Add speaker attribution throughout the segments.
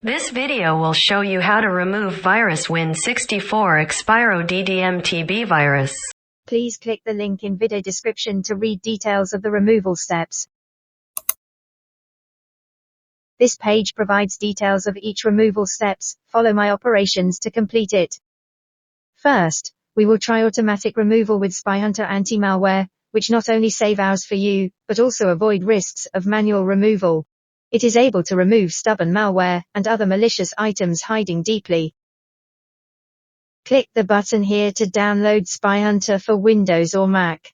Speaker 1: This video will show you how to remove virus Win64 Expiro.DD MTB virus.
Speaker 2: Please click the link in video description to read details of the removal steps. This page provides details of each removal steps. Follow my operations to complete it. First, we will try automatic removal with SpyHunter anti-malware, which not only save hours for you, but also avoid risks of manual removal. It is able to remove stubborn malware and other malicious items hiding deeply. Click the button here to download SpyHunter for Windows or Mac.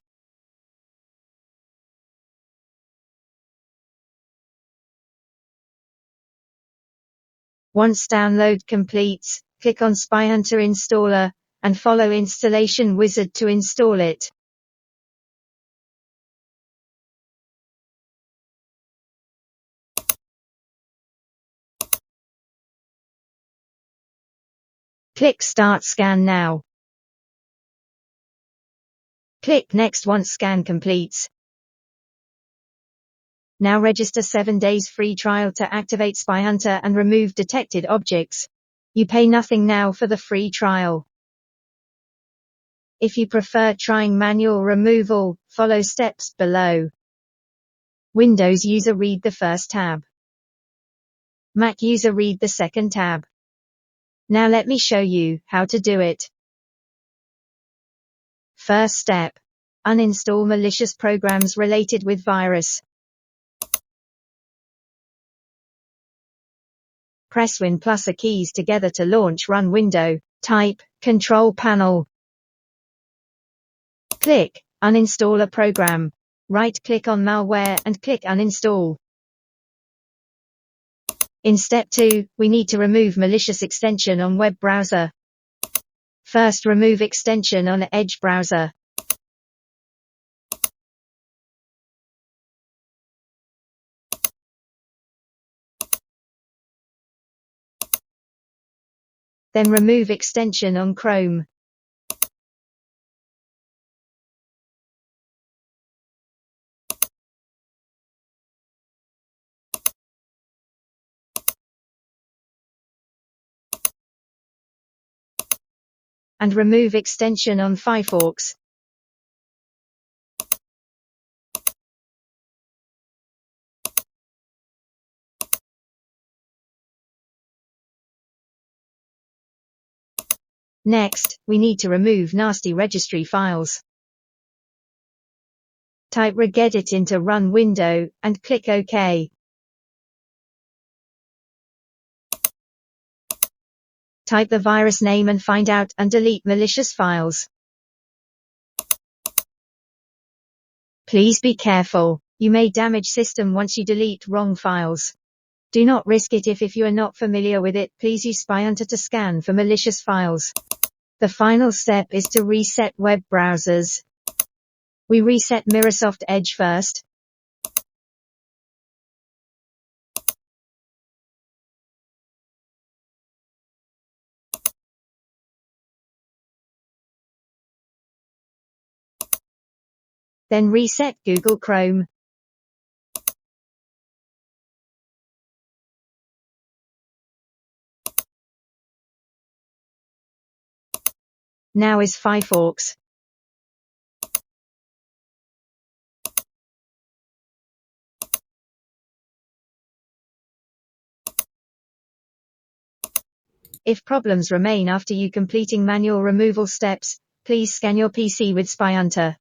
Speaker 2: Once download completes, click on SpyHunter Installer, and follow Installation Wizard to install it. Click Start Scan now. Click Next once scan completes. Now register 7 days free trial to activate SpyHunter and remove detected objects. You pay nothing now for the free trial. If you prefer trying manual removal, follow steps below. Windows user read the first tab. Mac user read the second tab. Now let me show you how to do it. First step. Uninstall malicious programs related with virus. Press Win plus A keys together to launch Run window. Type Control Panel. Click Uninstall a program. Right-click on malware and click Uninstall. In step 2, we need to remove malicious extension on web browser. First, remove extension on Edge browser. Then remove extension on Chrome. And remove extension on Firefox. Next, we need to remove nasty registry files. Type regedit into Run window, and click OK. Type the virus name and find out and delete malicious files. Please be careful. You may damage system once you delete wrong files. Do not risk it if you are not familiar with it. Please use SpyHunter to scan for malicious files. The final step is to reset web browsers. We reset Microsoft Edge first. Then reset Google Chrome. Now is Firefox. If problems remain after you completing manual removal steps, please scan your PC with SpyHunter.